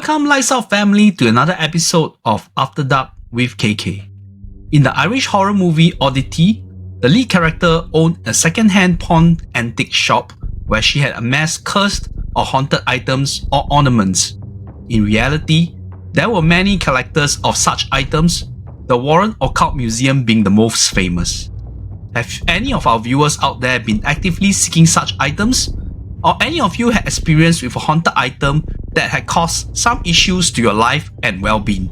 Welcome Lights Out family to another episode of After Dark with KK. In the Irish horror movie Oddity, the lead character owned a second-hand pawn antique shop where she had amassed cursed or haunted items or ornaments. In reality, there were many collectors of such items, the Warren Occult Museum being the most famous. Have any of our viewers out there been actively seeking such items? Or any of you had experience with a haunted item that had caused some issues to your life and well-being?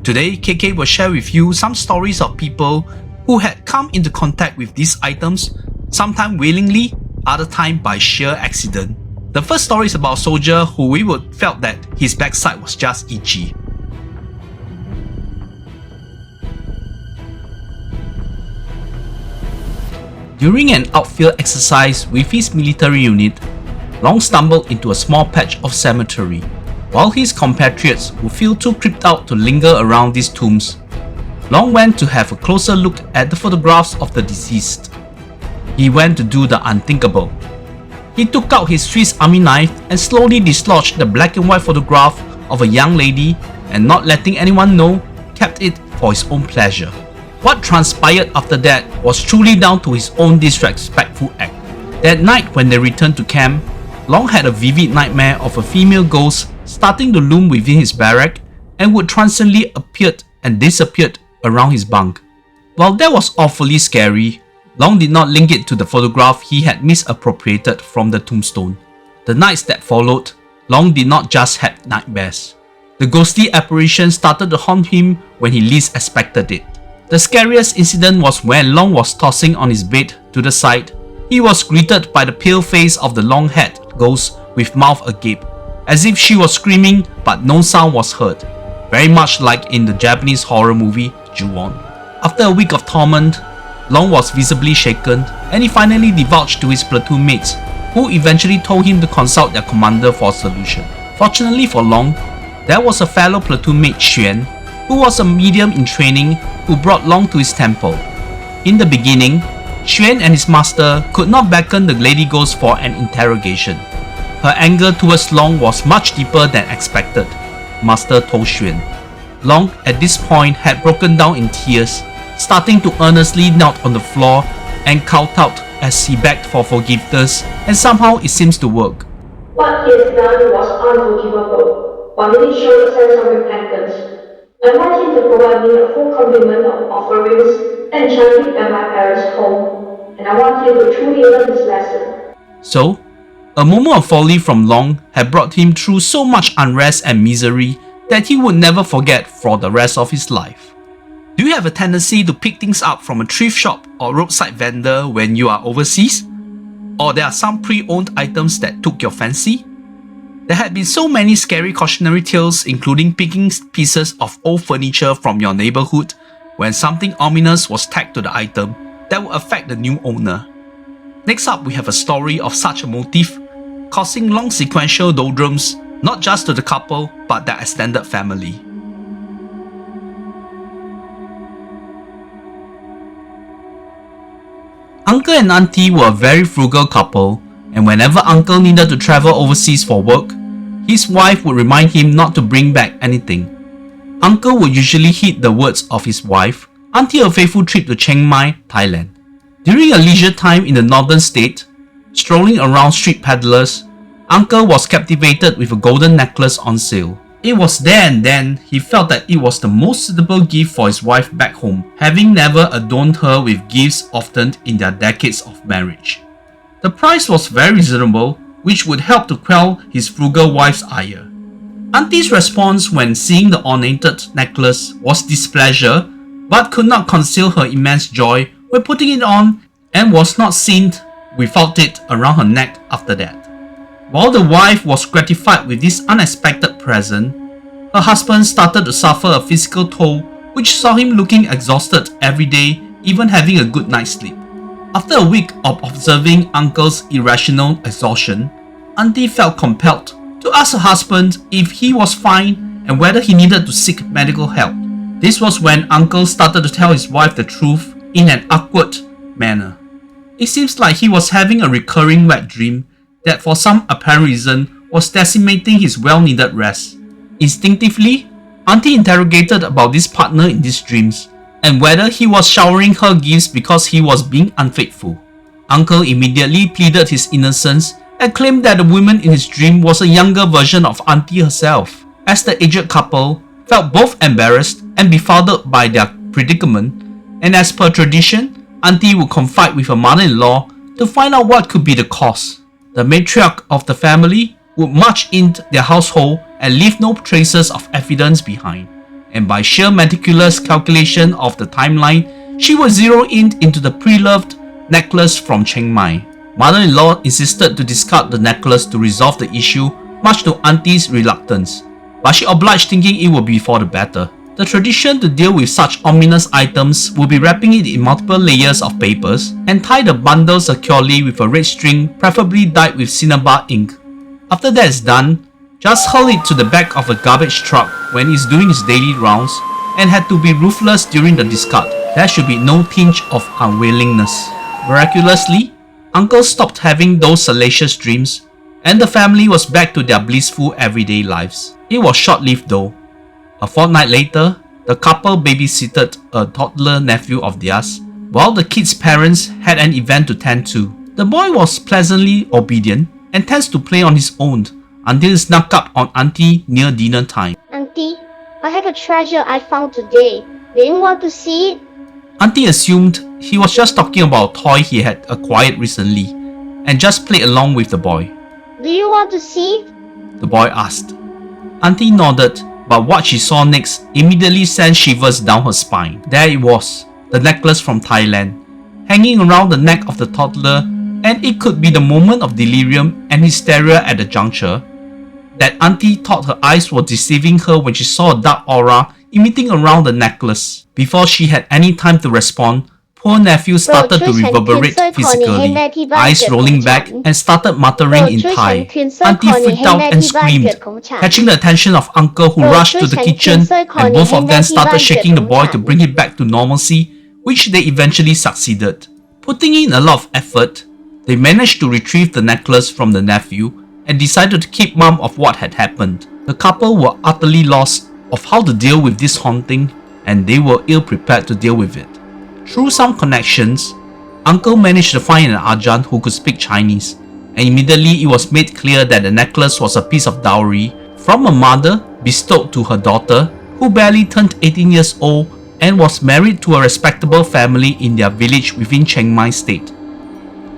Today, KK will share with you some stories of people who had come into contact with these items, sometimes willingly, other time by sheer accident. The first story is about a soldier who we would felt that his backside was just itchy. During an outfield exercise with his military unit, Long stumbled into a small patch of cemetery, while his compatriots would feel too creeped out to linger around these tombs. Long went to have a closer look at the photographs of the deceased. He went to do the unthinkable. He took out his Swiss Army knife and slowly dislodged the black and white photograph of a young lady, and not letting anyone know, kept it for his own pleasure. What transpired after that was truly down to his own disrespectful act. That night when they returned to camp, Long had a vivid nightmare of a female ghost starting to loom within his barrack and would transiently appear and disappear around his bunk. While that was awfully scary, Long did not link it to the photograph he had misappropriated from the tombstone. The nights that followed, Long did not just have nightmares. The ghostly apparition started to haunt him when he least expected it. The scariest incident was when Long was tossing on his bed to the side. He was greeted by the pale face of the long-haired ghost with mouth agape, as if she was screaming but no sound was heard, very much like in the Japanese horror movie Ju-on. After a week of torment, Long was visibly shaken, and he finally divulged to his platoon mates, who eventually told him to consult their commander for a solution. Fortunately for Long, there was a fellow platoon mate Xuan, who was a medium in training, who brought Long to his temple. In the beginning, Xuan and his master could not beckon the lady ghost for an interrogation. Her anger towards Long was much deeper than expected, Master told Xuan. Long at this point had broken down in tears, starting to earnestly kneel on the floor and kowtowed as he begged for forgiveness, and somehow it seems to work. What he has done was unforgivable, but he did show a sense of repentance. I want him to provide me a full complement of offerings and chanting at my parents' home, and I want him to truly learn his lesson. So, a moment of folly from Long had brought him through so much unrest and misery that he would never forget for the rest of his life. Do you have a tendency to pick things up from a thrift shop or roadside vendor when you are overseas? Or there are some pre-owned items that took your fancy? There had been so many scary cautionary tales, including picking pieces of old furniture from your neighborhood when something ominous was tagged to the item that would affect the new owner. Next up, we have a story of such a motif, causing long sequential doldrums not just to the couple but their extended family. Uncle and Auntie were a very frugal couple, and whenever Uncle needed to travel overseas for work, his wife would remind him not to bring back anything. Uncle would usually heed the words of his wife until a faithful trip to Chiang Mai, Thailand. During a leisure time in the northern state, strolling around street peddlers, Uncle was captivated with a golden necklace on sale. It was there and then he felt that it was the most suitable gift for his wife back home, having never adorned her with gifts often in their decades of marriage. The price was very reasonable, which would help to quell his frugal wife's ire. Auntie's response when seeing the ornamented necklace was displeasure, but could not conceal her immense joy when putting it on, and was not seen without it around her neck after that. While the wife was gratified with this unexpected present, her husband started to suffer a physical toll which saw him looking exhausted every day, even having a good night's sleep. After a week of observing Uncle's irrational exhaustion, Auntie felt compelled to ask her husband if he was fine and whether he needed to seek medical help. This was when Uncle started to tell his wife the truth in an awkward manner. It seems like he was having a recurring wet dream that for some apparent reason was decimating his well-needed rest. Instinctively, Auntie interrogated about this partner in these dreams and whether he was showering her gifts because he was being unfaithful. Uncle immediately pleaded his innocence and claimed that the woman in his dream was a younger version of Auntie herself. As the aged couple felt both embarrassed and befuddled by their predicament, and as per tradition, Auntie would confide with her mother-in-law to find out what could be the cause. The matriarch of the family would march into their household and leave no traces of evidence behind, and by sheer meticulous calculation of the timeline, she would zero in into the pre-loved necklace from Chiang Mai. Mother-in-law insisted to discard the necklace to resolve the issue, much to Auntie's reluctance, but she obliged, thinking it would be for the better. The tradition to deal with such ominous items would be wrapping it in multiple layers of papers and tie the bundle securely with a red string, preferably dyed with cinnabar ink. After that is done, just hurl it to the back of a garbage truck when he's doing his daily rounds and had to be ruthless during the discard. There should be no tinge of unwillingness. Miraculously, Uncle stopped having those salacious dreams and the family was back to their blissful everyday lives. It was short-lived though. A fortnight later, the couple babysitted a toddler nephew of theirs, while the kid's parents had an event to tend to. The boy was pleasantly obedient and tends to play on his own until he snuck up on Auntie near dinner time. Auntie, I have a treasure I found today. Do you want to see it? Auntie assumed he was just talking about a toy he had acquired recently and just played along with the boy. Do you want to see it? The boy asked. Auntie nodded, but what she saw next immediately sent shivers down her spine. There it was, the necklace from Thailand, hanging around the neck of the toddler, and it could be the moment of delirium and hysteria at the juncture that Auntie thought her eyes were deceiving her when she saw a dark aura emitting around the necklace. Before she had any time to respond, poor nephew started to reverberate physically, eyes rolling back and started muttering in Thai. Auntie freaked out and screamed, catching the attention of Uncle, who rushed to the kitchen, and both of them started shaking the boy to bring it back to normalcy, which they eventually succeeded. Putting in a lot of effort, they managed to retrieve the necklace from the nephew and decided to keep mum of what had happened. The couple were utterly lost of how to deal with this haunting, and they were ill-prepared to deal with it. Through some connections, Uncle managed to find an Ajahn who could speak Chinese, and immediately it was made clear that the necklace was a piece of dowry from a mother bestowed to her daughter, who barely turned 18 years old and was married to a respectable family in their village within Chiang Mai state.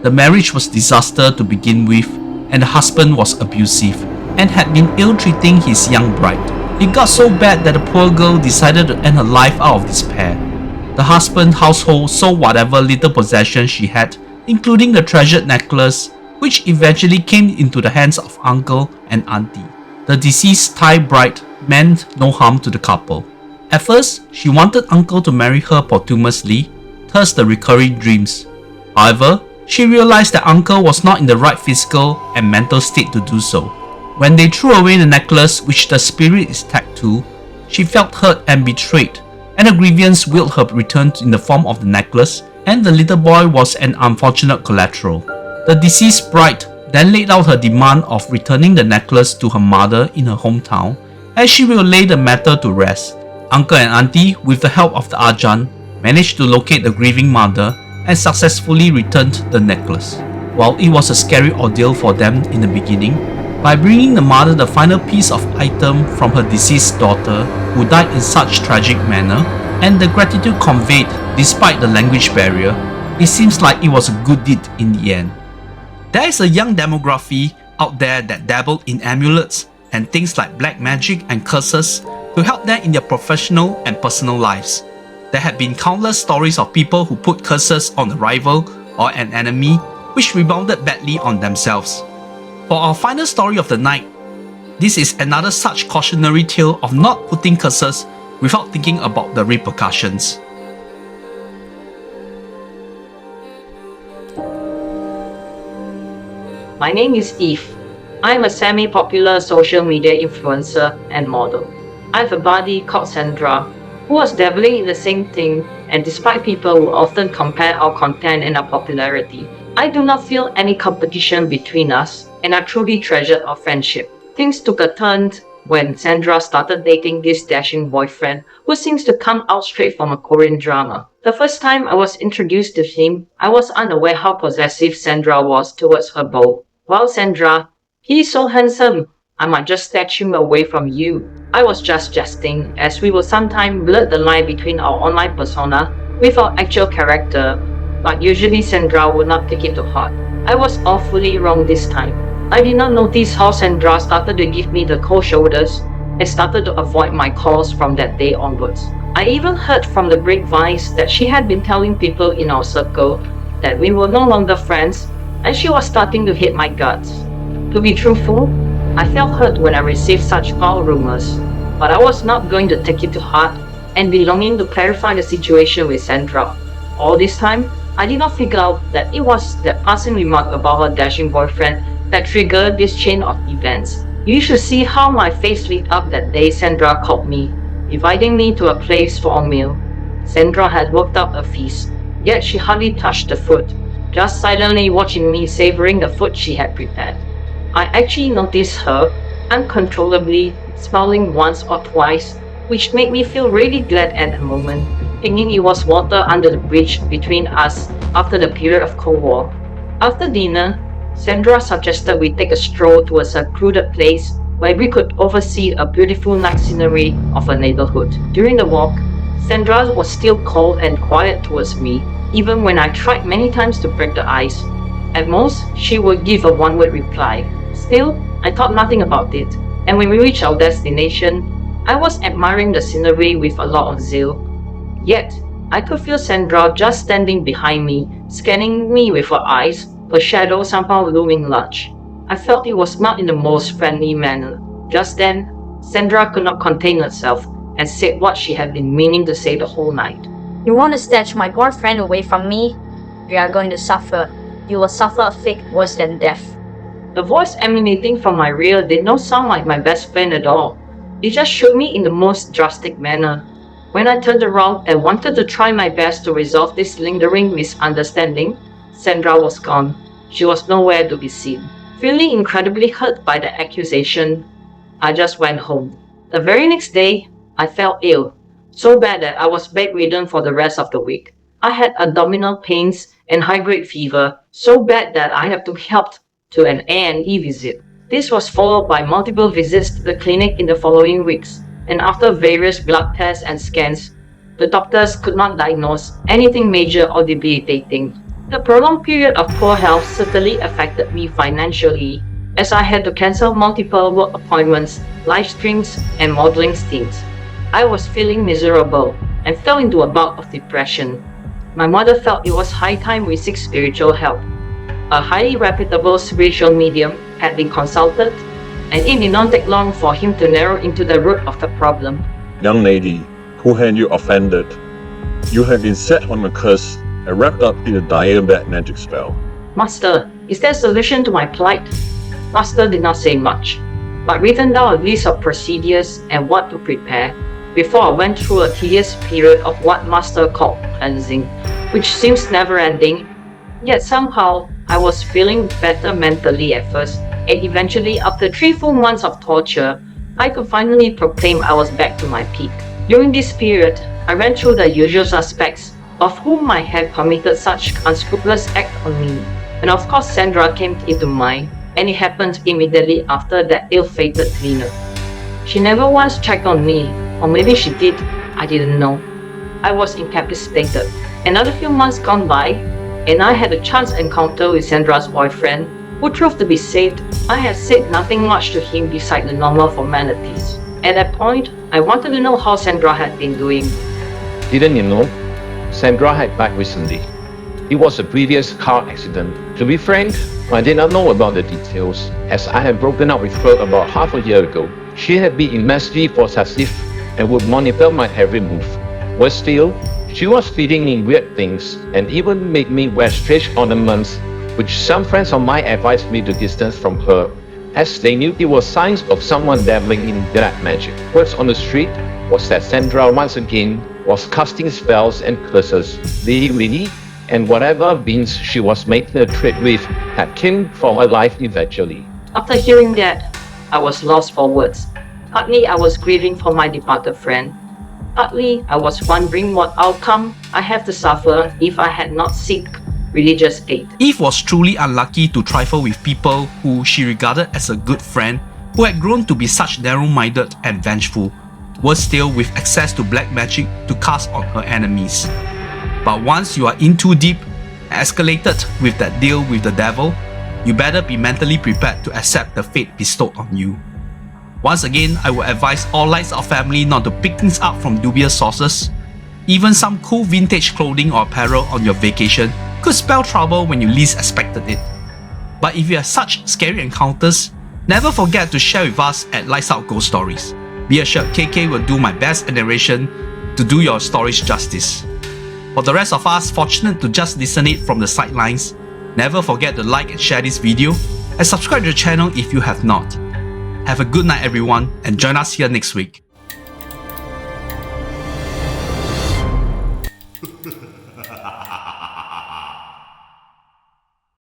The marriage was a disaster to begin with, and the husband was abusive and had been ill-treating his young bride. It got so bad that the poor girl decided to end her life out of despair. The husband's household sold whatever little possessions she had, including the treasured necklace, which eventually came into the hands of Uncle and Auntie. The deceased Thai bride meant no harm to the couple. At first, she wanted Uncle to marry her posthumously, thus the recurring dreams. However, she realized that Uncle was not in the right physical and mental state to do so. When they threw away the necklace which the spirit is tagged to, she felt hurt and betrayed, and a grievance willed her return in the form of the necklace, and the little boy was an unfortunate collateral. The deceased bride then laid out her demand of returning the necklace to her mother in her hometown, as she will lay the matter to rest. Uncle and Auntie, with the help of the Ajahn, managed to locate the grieving mother and successfully returned the necklace. While it was a scary ordeal for them in the beginning, by bringing the mother the final piece of item from her deceased daughter, who died in such tragic manner, and the gratitude conveyed despite the language barrier, it seems like it was a good deed in the end. There is a young demography out there that dabble in amulets and things like black magic and curses to help them in their professional and personal lives. There have been countless stories of people who put curses on a rival or an enemy, which rebounded badly on themselves. For our final story of the night, this is another such cautionary tale of not putting curses without thinking about the repercussions. My name is Eve. I'm a semi-popular social media influencer and model. I have a buddy called Sandra, who was dabbling in the same thing, and despite people who often compare our content and our popularity, I do not feel any competition between us, and I truly treasured our friendship. Things took a turn when Sandra started dating this dashing boyfriend who seems to come out straight from a Korean drama. The first time I was introduced to him, I was unaware how possessive Sandra was towards her beau. Well, Sandra, he's so handsome, I might just snatch him away from you. I was just jesting, as we will sometimes blur the line between our online persona with our actual character, but usually Sandra would not take it to heart. I was awfully wrong this time. I did not notice how Sandra started to give me the cold shoulders and started to avoid my calls from that day onwards. I even heard from the grapevines that she had been telling people in our circle that we were no longer friends, and she was starting to hate my guts. To be truthful, I felt hurt when I received such foul rumors, but I was not going to take it to heart and be longing to clarify the situation with Sandra. All this time, I did not figure out that it was that passing remark about her dashing boyfriend that triggered this chain of events. You should see how my face lit up that day Sandra called me, inviting me to a place for a meal. Sandra had worked up a feast, yet she hardly touched the food, just silently watching me savoring the food she had prepared. I actually noticed her uncontrollably smiling once or twice, which made me feel really glad at the moment, thinking it was water under the bridge between us after the period of Cold War. After dinner, Sandra suggested we take a stroll to a secluded place where we could oversee a beautiful night scenery of a neighborhood. During the walk, Sandra was still cold and quiet towards me, even when I tried many times to break the ice. At most, she would give a one-word reply. Still, I thought nothing about it, and when we reached our destination, I was admiring the scenery with a lot of zeal. Yet, I could feel Sandra just standing behind me, scanning me with her eyes, her shadow somehow looming large. I felt it was not in the most friendly manner. Just then, Sandra could not contain herself and said what she had been meaning to say the whole night. You want to snatch my boyfriend away from me? You are going to suffer. You will suffer a fate worse than death. The voice emanating from my rear did not sound like my best friend at all. It just shook me in the most drastic manner. When I turned around and wanted to try my best to resolve this lingering misunderstanding, Sandra was gone. She was nowhere to be seen. Feeling incredibly hurt by the accusation, I just went home. The very next day, I felt ill, so bad that I was bedridden for the rest of the week. I had abdominal pains and high-grade fever, so bad that I had to help to an A&E visit. This was followed by multiple visits to the clinic in the following weeks, and after various blood tests and scans, the doctors could not diagnose anything major or debilitating. The prolonged period of poor health certainly affected me financially, as I had to cancel multiple work appointments, live streams, and modeling stints. I was feeling miserable and fell into a bout of depression. My mother felt it was high time we seek spiritual help. A highly reputable spiritual medium had been consulted, and it did not take long for him to narrow into the root of the problem. Young lady, who had you offended? You have been set on a curse and wrapped up in a dire bad magic spell. Master, is there a solution to my plight? Master did not say much, but written down a list of procedures and what to prepare before I went through a tedious period of what Master called cleansing, which seems never-ending. Yet somehow, I was feeling better mentally at first, and eventually, after 3 full months of torture, I could finally proclaim I was back to my peak. During this period, I ran through the usual suspects of whom might have committed such unscrupulous act on me. And of course Sandra came into mind, and it happened immediately after that ill-fated cleaner. She never once checked on me, or maybe she did, I didn't know. I was incapacitated. Another few months gone by, and I had a chance encounter with Sandra's boyfriend, who proved to be saved. I had said nothing much to him beside the normal formalities. At that point, I wanted to know how Sandra had been doing. Didn't you know? Sandra had died recently. It was a previous car accident. To be frank, I did not know about the details, as I had broken up with her about half a year ago. She had been immensely possessive and would monitor my every move. But still, she was feeding me weird things and even made me wear strange ornaments, which some friends of mine advised me to distance from her, as they knew it was signs of someone dabbling in black magic. Words on the street was that Sandra once again was casting spells and curses, legally, and whatever beings she was making a trade with had come for her life eventually. After hearing that, I was lost for words. Partly I was grieving for my departed friend. Partly I was wondering what outcome I have to suffer if I had not sought religious aid. Eve was truly unlucky to trifle with people who she regarded as a good friend who had grown to be such narrow-minded and vengeful, worse still with access to black magic to cast on her enemies. But once you are in too deep and escalated with that deal with the devil, you better be mentally prepared to accept the fate bestowed on you. Once again, I would advise all Lights Out family not to pick things up from dubious sources. Even some cool vintage clothing or apparel on your vacation could spell trouble when you least expected it. But if you have such scary encounters, never forget to share with us at Lights Out Ghost Stories. Be assured KK will do my best at narration to do your stories justice. For the rest of us fortunate to just listen it from the sidelines, never forget to like and share this video and subscribe to the channel if you have not. Have a good night everyone and join us here next week.